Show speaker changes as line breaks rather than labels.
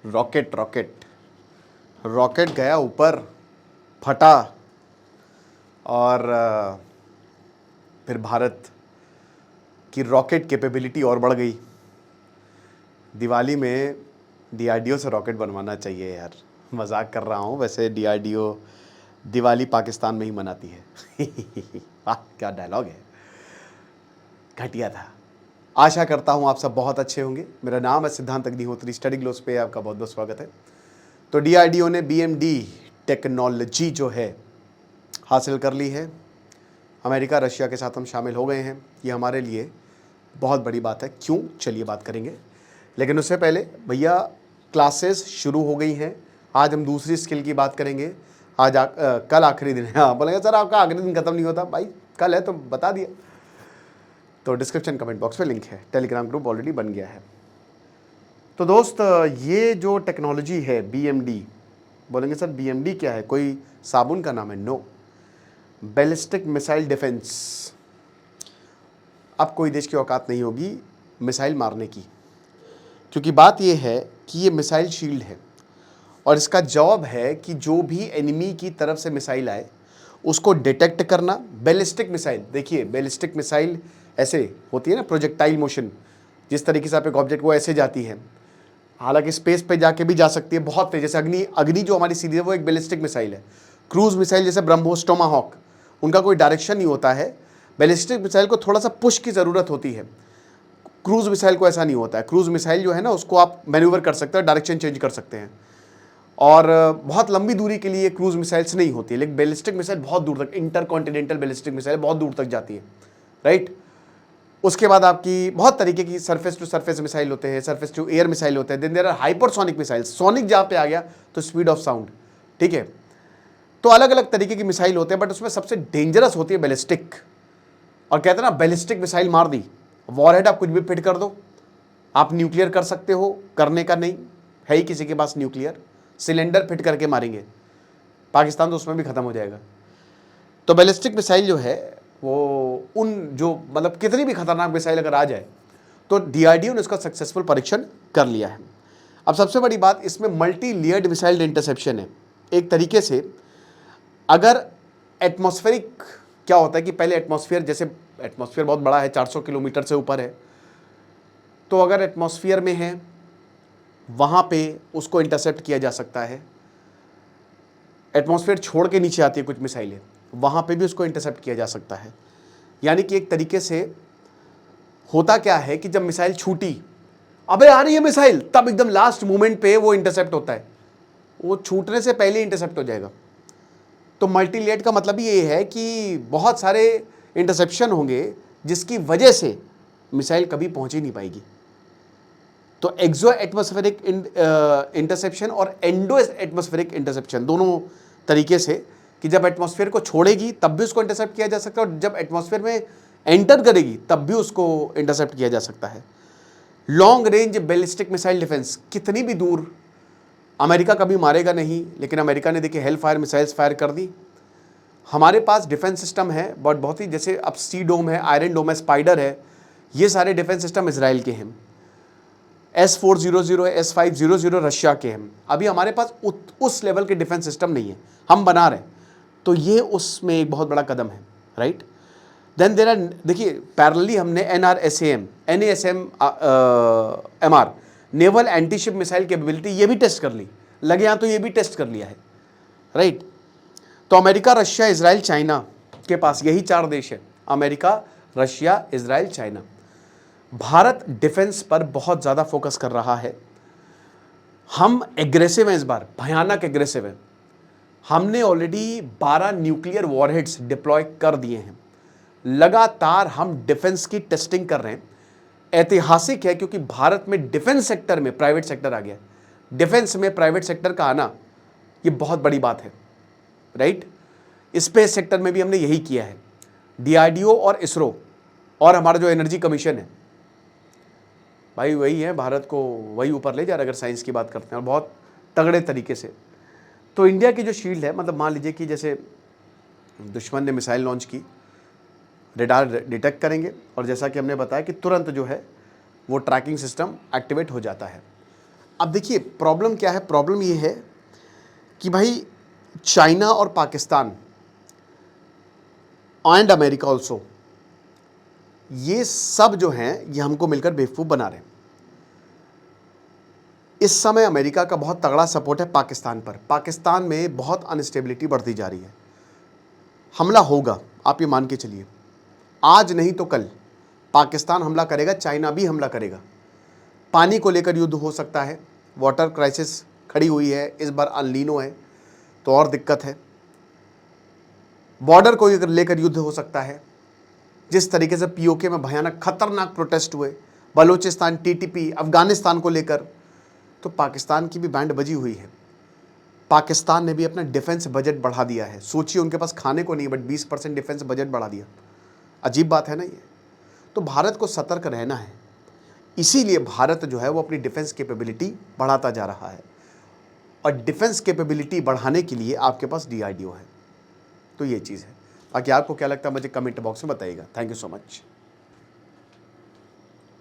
Rocket rocket rocket गया ऊपर, फटा और फिर भारत की रॉकेट कैपेबिलिटी और बढ़ गई। दिवाली में डीआरडीओ से रॉकेट बनवाना चाहिए यार। मजाक कर रहा हूँ, वैसे डीआरडीओ दिवाली पाकिस्तान में ही मनाती है। वाह क्या डायलॉग है, घटिया था। आशा करता हूँ आप सब बहुत अच्छे होंगे। मेरा नाम है सिद्धांत अग्निहोत्री, स्टडी ग्लोस पे आपका बहुत बहुत स्वागत है। तो डीआरडीओ ने बीएमडी टेक्नोलॉजी जो है हासिल कर ली है। अमेरिका रशिया के साथ हम शामिल हो गए हैं, ये हमारे लिए बहुत बड़ी बात है। क्यों, चलिए बात करेंगे। लेकिन उससे पहले भैया क्लासेस शुरू हो गई हैं। आज हम दूसरी स्किल की बात करेंगे। आज कल आखिरी दिन है। हाँ बोलेंगे सर आपका आखिरी दिन खत्म नहीं होता, भाई कल है तो बता दिया। तो डिस्क्रिप्शन कमेंट बॉक्स में लिंक है, टेलीग्राम ग्रुप ऑलरेडी बन गया है। तो दोस्त ये जो टेक्नोलॉजी है बीएमडी, बोलेंगे सर बीएमडी क्या है, कोई साबुन का नाम है? No, ballistic missile defence. अब कोई देश की औकात नहीं होगी मिसाइल मारने की, क्योंकि बात यह है कि ये मिसाइल शील्ड है और इसका जॉब है कि जो भी एनिमी की तरफ से मिसाइल आए उसको डिटेक्ट करना। बैलिस्टिक मिसाइल, देखिए बैलिस्टिक मिसाइल ऐसे होती है ना, प्रोजेक्टाइल मोशन, जिस तरीके से आप एक ऑब्जेक्ट वो ऐसे जाती है, हालांकि स्पेस पे जाके भी जा सकती है बहुत तेज। जैसे अग्नि जो हमारी सीरीज है वो एक बैलिस्टिक मिसाइल है। क्रूज मिसाइल जैसे ब्रह्मोस, टोमाहॉक, उनका कोई डायरेक्शन नहीं होता है। बैलिस्टिक मिसाइल को थोड़ा सा पुश की ज़रूरत होती है, क्रूज मिसाइल को ऐसा नहीं होता है। क्रूज मिसाइल जो है ना उसको आप मैन्यूवर कर सकते हैं, डायरेक्शन चेंज कर सकते हैं, और बहुत लंबी दूरी के लिए क्रूज मिसाइल्स नहीं होती है। लेकिन बैलिस्टिक मिसाइल बहुत दूर तक, इंटरकॉन्टिनेंटल बैलिस्टिक मिसाइल बहुत दूर तक जाती है, राइट। उसके बाद आपकी बहुत तरीके की सरफेस टू सरफेस मिसाइल होते हैं, सरफेस टू एयर मिसाइल होते हैं। Then there are hypersonic missile, sonic जहाँ पे आ गया तो स्पीड ऑफ साउंड, ठीक है। तो अलग अलग तरीके की मिसाइल होते हैं, बट उसमें सबसे डेंजरस होती है बैलिस्टिक। और कहते हैं ना बैलिस्टिक मिसाइल मार दी, वॉरहेड आप कुछ भी फिट कर दो, आप न्यूक्लियर कर सकते हो, करने का नहीं है ही किसी के पास न्यूक्लियर, सिलेंडर फिट करके मारेंगे, पाकिस्तान तो उसमें भी खत्म हो जाएगा। तो बैलिस्टिक मिसाइल जो है वो उन जो मतलब कितनी भी खतरनाक मिसाइल अगर आ जाए तो डीआरडीओ ने उसका सक्सेसफुल परीक्षण कर लिया है। अब सबसे बड़ी बात, इसमें मल्टी लेयर्ड मिसाइल इंटरसेप्शन है। एक तरीके से अगर एटमॉस्फेरिक, क्या होता है कि पहले एटमॉस्फेयर, जैसे एटमॉस्फेयर बहुत बड़ा है, 400 किलोमीटर से ऊपर है, तो अगर एटमॉस्फेयर में है वहाँ पे उसको इंटरसेप्ट किया जा सकता है। एटमॉस्फेयर छोड़ के नीचे आती है कुछ मिसाइलें, वहाँ पे भी उसको इंटरसेप्ट किया जा सकता है। यानी कि एक तरीके से होता क्या है कि जब मिसाइल छूटी, अबे आ रही है मिसाइल, तब एकदम लास्ट मोमेंट पे वो इंटरसेप्ट होता है, वो छूटने से पहले इंटरसेप्ट हो जाएगा। तो मल्टी लेयर्ड का मतलब ये है कि बहुत सारे इंटरसेप्शन होंगे जिसकी वजह से मिसाइल कभी पहुंच ही नहीं पाएगी। तो एक्सो एटमॉस्फेरिक इंटरसेप्शन और एंडो एटमॉस्फेरिक इंटरसेप्शन, दोनों तरीके से, कि जब एटमॉस्फेयर को छोड़ेगी तब भी उसको इंटरसेप्ट किया जा सकता है, और जब एटमॉस्फेयर में एंटर करेगी तब भी उसको इंटरसेप्ट किया जा सकता है। Long range ballistic missile defence, कितनी भी दूर अमेरिका कभी मारेगा नहीं, लेकिन अमेरिका ने देखिए हेल फायर मिसाइल्स फायर कर दी। हमारे पास डिफेंस सिस्टम है बट बहुत ही, जैसे अब सी डोम है, आयरन डोम है, स्पाइडर है, ये सारे डिफेंस सिस्टम इसराइल के हैं। S-400 है, S-500 रशिया के हैं। अभी हमारे पास उस लेवल के डिफेंस सिस्टम नहीं है, हम बना रहे हैं, तो ये उसमें एक बहुत बड़ा कदम है, राइट। देन देर आर, देखिए पैरेलली हमने NRSAM, NASM-MR, naval anti ship missile capability, ये भी टेस्ट कर ली, लगे यहाँ तो ये भी टेस्ट कर लिया है, राइट। तो अमेरिका, रशिया, इजराइल, चाइना के पास यही 4 देश है, America, Russia, Israel, China. Bharat defence पर बहुत ज़्यादा फोकस कर रहा है। हम एग्रेसिव हैं, इस बार भयानक एग्रेसिव है। हमने ऑलरेडी 12 न्यूक्लियर वॉरहेड्स डिप्लॉय कर दिए हैं। लगातार हम डिफेंस की टेस्टिंग कर रहे हैं। ऐतिहासिक है क्योंकि भारत में डिफेंस सेक्टर में प्राइवेट सेक्टर आ गया। डिफेंस में प्राइवेट सेक्टर का आना ये बहुत बड़ी बात है, राइट। स्पेस सेक्टर में भी हमने यही किया है। डीआरडीओ और इसरो और हमारा जो एनर्जी कमीशन है, भाई वही है, भारत को वही ऊपर ले जा रहा है अगर साइंस की बात करते हैं, और बहुत तगड़े तरीके से। तो इंडिया की जो शील्ड है, मतलब मान लीजिए कि जैसे दुश्मन ने मिसाइल लॉन्च की, रेडार डिटेक्ट करेंगे, और जैसा कि हमने बताया कि तुरंत जो है वो ट्रैकिंग सिस्टम एक्टिवेट हो जाता है। अब देखिए प्रॉब्लम क्या है, प्रॉब्लम ये है कि भाई चाइना और पाकिस्तान एंड अमेरिका ऑल्सो, ये सब जो हैं ये हमको मिलकर बेवकूफ़ बना रहे हैं। इस समय अमेरिका का बहुत तगड़ा सपोर्ट है पाकिस्तान पर। पाकिस्तान में बहुत अनस्टेबिलिटी बढ़ती जा रही है। हमला होगा, आप ये मान के चलिए, आज नहीं तो कल पाकिस्तान हमला करेगा, चाइना भी हमला करेगा। पानी को लेकर युद्ध हो सकता है, वाटर क्राइसिस खड़ी हुई है, इस बार अल-नीनो है तो और दिक्कत है। बॉर्डर को लेकर युद्ध हो सकता है। जिस तरीके से पीओके में भयानक खतरनाक प्रोटेस्ट हुए, बलूचिस्तान, टीटीपी, अफगानिस्तान को लेकर, तो पाकिस्तान की भी बैंड बजी हुई है। पाकिस्तान ने भी अपना डिफेंस बजट बढ़ा दिया है। सोचिए उनके पास खाने को नहीं, बट 20% डिफेंस बजट बढ़ा दिया। अजीब बात है ना ये। तो भारत को सतर्क रहना है, इसीलिए भारत जो है वो अपनी डिफेंस कैपेबिलिटी बढ़ाता जा रहा है। और डिफेंस कैपेबिलिटी बढ़ाने के लिए आपके पास डीआरडीओ है। तो ये चीज़ है। बाकी आपको क्या लगता है मुझे कमेंट बॉक्स में बताइएगा। Thank you so much.